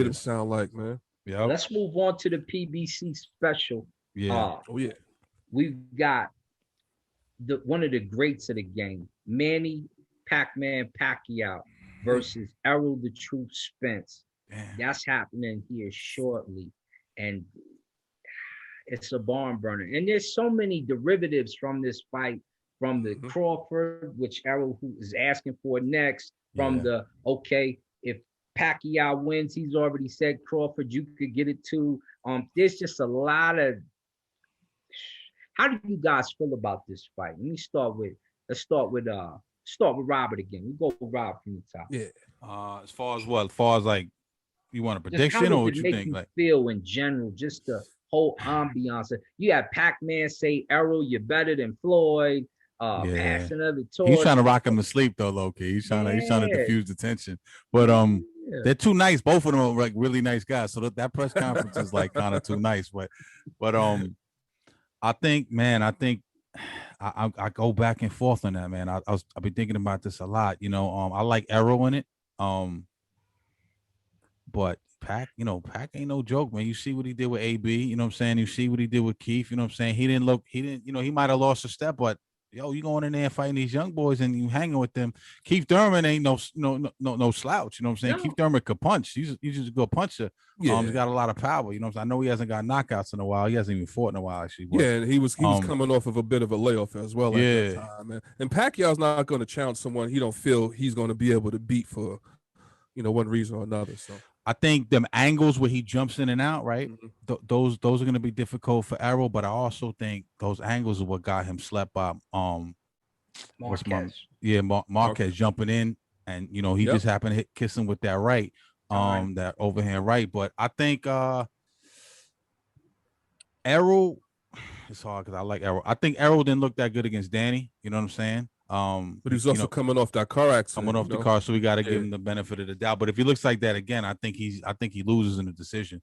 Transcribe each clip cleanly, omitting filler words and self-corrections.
them sound like, man? Yeah. Let's move on to the PBC special. Yeah. Oh yeah. We've got one of the greats of the game, Manny Pac-Man Pacquiao versus Errol the Truth Spence. Damn. That's happening here shortly, and it's a barn burner. And there's so many derivatives from this fight, from the Crawford, which Errol who is asking for next, from the okay, if Pacquiao wins, he's already said Crawford, you could get it too. There's just a lot of. How do you guys feel about this fight? Let's start with Robert again. We go with Rob from the top. Yeah. As far as what? As far as like, you want a Just how prediction does or what it you make think? you Like, feel in general? Just the whole ambiance. You have Pac-Man say, "Errol, you're better than Floyd." yeah, Passing of the he's torch. trying to rock him to sleep though, low-key. He's trying to Yeah. diffuse the tension. But Yeah. they're too nice. Both of them are like really nice guys. So that press conference is like kind of too nice. But I think, man, I go back and forth on that, man. I've been thinking about this a lot. I like Errol in it. But Pac ain't no joke, man. You see what he did with AB, you know what I'm saying? You see what he did with Keith, you know what I'm saying? He didn't, he might have lost a step, but yo, you going in there and fighting these young boys and you hanging with them. Keith Thurman ain't no slouch, you know what I'm saying? No. Keith Thurman could punch. He's just a good puncher. Yeah. He's got a lot of power, you know what I'm saying? I know he hasn't got knockouts in a while. He hasn't even fought in a while, actually. But, Yeah, and he was coming off of a bit of a layoff as well at that time, man. And Pacquiao's not going to challenge someone he don't feel he's going to be able to beat for, one reason or another. So I think them angles where he jumps in and out, right? Those are going to be difficult for Errol, but I also think those angles are what got him slept by Marquez. Marquez jumping in, and he just happened to kiss him with that right, that overhand right. But I think Errol, it's hard because I like Errol. I think Errol didn't look that good against Danny. You know what I'm saying? But he's also coming off that car accident. Coming off the car, so we got to give him the benefit of the doubt. But if he looks like that again, I think he loses in the decision.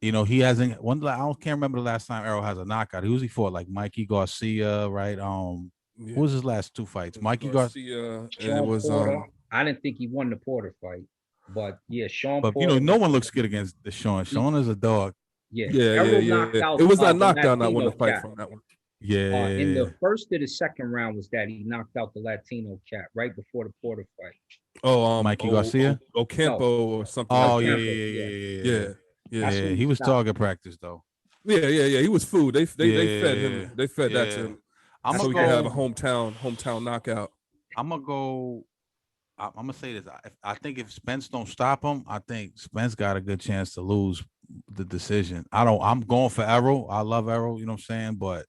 He hasn't. I can't remember the last time Errol has a knockout. Who's he fought? Like Mikey Garcia, right? Who was his last two fights? Mikey Garcia. And it was Porter. I didn't think he won the Porter fight, but yeah, Sean. But Porter, no one looks good against the Sean. Sean is a dog. Yeah. It was that knockdown that won the fight from that one. Yeah. In the first to the second round was that he knocked out the Latino cat right before the Porter fight. Oh, Mikey Garcia? Ocampo or something. Oh, like that. Yeah. He was target practice though. Yeah. He was food. They fed him. They fed that to him. So he could have a hometown knockout. I'm gonna say this. I think if Spence don't stop him, I think Spence got a good chance to lose the decision. I'm going for Errol. I love Errol, you know what I'm saying? But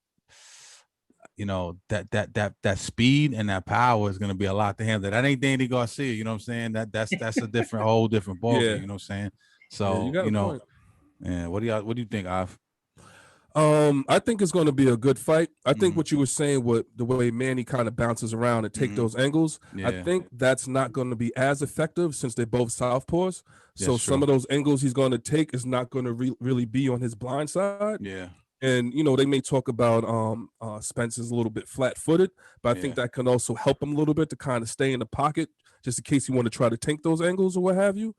that speed and that power is gonna be a lot to handle. That ain't Danny Garcia, you know what I'm saying? That's a whole different ball game, you know what I'm saying? So what do you think, Av? I think it's going to be a good fight. I think what you were saying with the way Manny kind of bounces around and take those angles, I think that's not going to be as effective since they're both southpaws. So some of those angles he's going to take is not going to really be on his blind side. Yeah. And, they may talk about Spence is a little bit flat-footed, but I think that can also help him a little bit to kind of stay in the pocket just in case you want to try to tank those angles or what have you.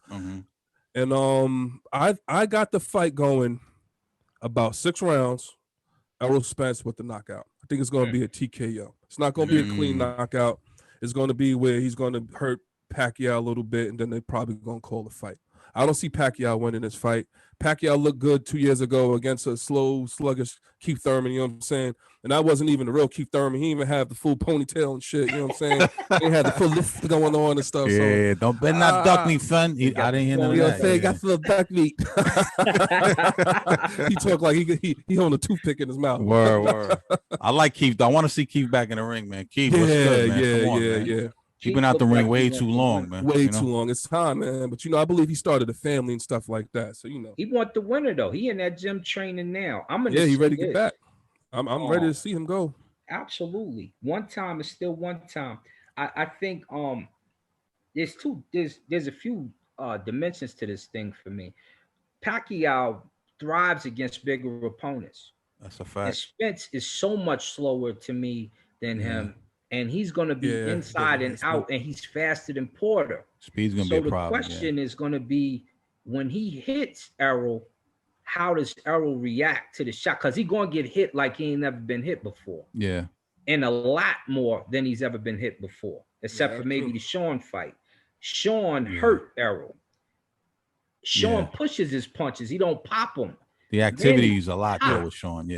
And I got the fight going about 6 rounds, Errol Spence with the knockout. I think it's going to be a TKO. It's not going to be a clean knockout. It's going to be where he's going to hurt Pacquiao a little bit, and then they're probably going to call the fight. I don't see Pacquiao winning this fight. Pacquiao looked good 2 years ago against a slow, sluggish Keith Thurman, you know what I'm saying? And that wasn't even the real Keith Thurman. He even had the full ponytail and shit, you know what I'm saying? He had the full lift going on and stuff. Yeah, don't bet not duck me, son. I didn't hear none of that. He got the little duck meat. He talked like he owned a toothpick in his mouth. Word. I like Keith. I want to see Keith back in the ring, man. Keith, what's good, man? Come on, man. You've been out the ring way too long, man. Way too long. It's time, man. But I believe he started a family and stuff like that. So he want the winner though. He in that gym training now. He ready to get back. I'm ready to see him go. Absolutely. One time is still one time. I think there's a few dimensions to this thing for me. Pacquiao thrives against bigger opponents. That's a fact. And Spence is so much slower to me than him. and he's going to be inside and out, and he's faster than Porter. Speed's going to be a problem. So the question is going to be, when he hits Errol, how does Errol react to the shot? Because he's going to get hit like he ain't never been hit before. Yeah. And a lot more than he's ever been hit before, except for maybe the Sean fight. Sean hurt Errol. Sean pushes his punches. He don't pop them. The activity is a lot there with Sean,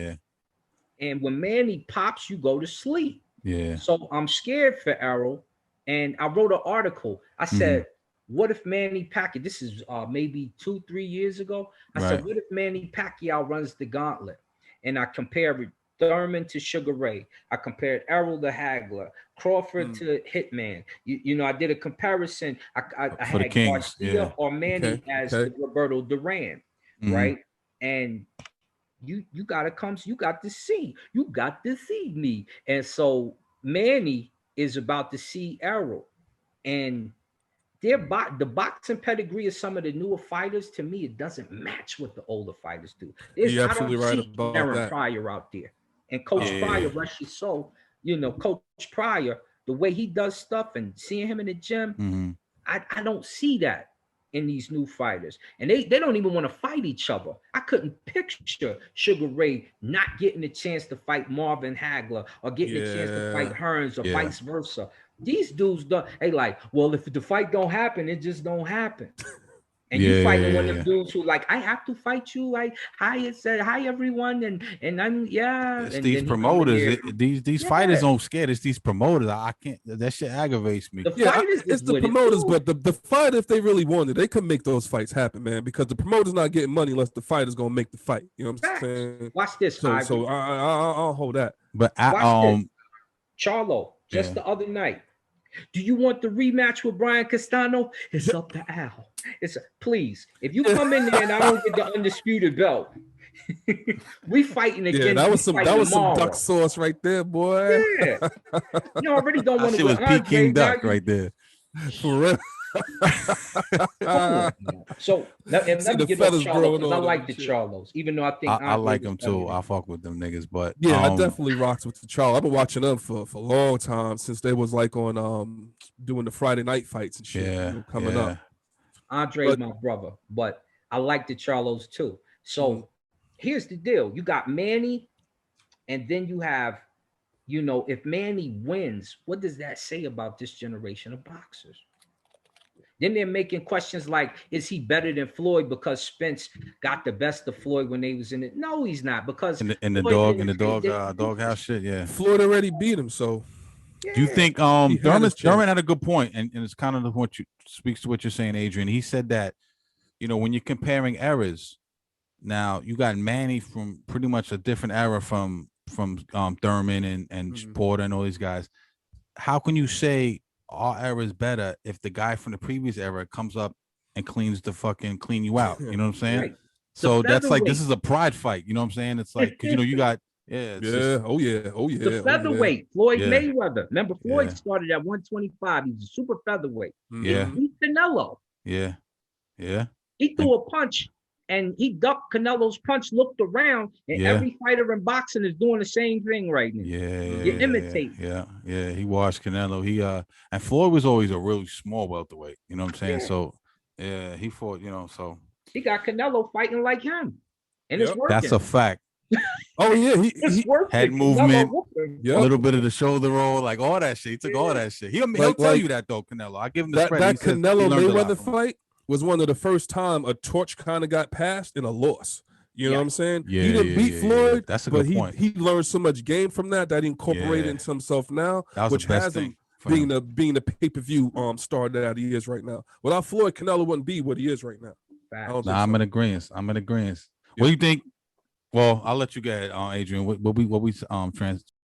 And when Manny pops, you go to sleep. Yeah. So I'm scared for Errol. And I wrote an article. I said, what if Manny Pacquiao, this is maybe 2-3 years ago. I said, what if Manny Pacquiao runs the gauntlet? And I compared Thurman to Sugar Ray. I compared Errol to Hagler, Crawford to Hitman. You know, I did a comparison. I had Garcia or Manny as Roberto Duran, right? And you got to see me. And so Manny is about to see Errol, and the boxing pedigree of some of the newer fighters, to me, it doesn't match what the older fighters do. You're absolutely right about that. Pryor out there, and Coach Pryor, Rushy Soul, you know, Coach Pryor, the way he does stuff and seeing him in the gym, I don't see that in these new fighters, and they don't even want to fight each other. I couldn't picture Sugar Ray not getting a chance to fight Marvin Hagler or getting a chance to fight Hearns or vice versa. These dudes don't. They like, well, if the fight don't happen, it just don't happen. And you fighting one of them dudes who like, I have to fight you. Like, hi everyone, and I'm It's and these promoters. These fighters don't scare. It's these promoters. I can't. That shit aggravates me. It's the promoters, but the fight, if they really wanted, they could make those fights happen, man. Because the promoter's not getting money unless the fighter's gonna make the fight. You know what I'm saying? Watch this. So I'll hold that. But Charlo, just the other night. Do you want the rematch with Brian Castano? It's up to Al. Please, if you come in there and I don't get the undisputed belt, we fighting again. Yeah, that was some duck sauce right there, boy. Yeah, you already don't want to. It was Peking duck right there. For real. So let me get off Charlo. I like the Charlos, even though I think I like them too. I fuck with them niggas, but I definitely rocks with the Charlo. I've been watching them for a long time, since they was like on doing the Friday night fights and shit coming up. Andre's my brother, but I like the Charlos too. So here's the deal: you got Manny, and then you have, you know, if Manny wins, what does that say about this generation of boxers? Then they're making questions like, is he better than Floyd because Spence got the best of Floyd when they was in it? No, he's not, because in the doghouse shit, Floyd already beat him. So do you think Thurman had a good point, and it's kind of what speaks to what you're saying, Adrian. He said that, you know, when you're comparing eras, now you got Manny from pretty much a different era from Thurman and Porter and all these guys. How can you say our era is better if the guy from the previous era comes up and clean you out? You know what I'm saying? Right. So that's like, this is a pride fight. You know what I'm saying? It's like, you know, you got the featherweight, Floyd Mayweather. Remember, Floyd started at 125. He was a super featherweight. He beat Canelo. He threw a punch and he ducked Canelo's punch, looked around, and every fighter in boxing is doing the same thing right now. You imitate. He washed Canelo. And Floyd was always a really small welterweight. You know what I'm saying? So he fought, you know, so he got Canelo fighting like him. And it's working. That's a fact. He head movement, a little bit of the shoulder roll, like all that shit. He took all that shit. He'll tell you that though, Canelo. I give him the credit. That Canelo Mayweather fight was one of the first time a torch kind of got passed in a loss. You know what I'm saying? He didn't beat Floyd. That's a good point. He learned so much game from that he incorporated into himself now, which has him being the pay-per-view star that he is right now. Without Floyd, Canelo wouldn't be what he is right now. I'm in agreement. What do you think? Well, I'll let you get Adrian. What we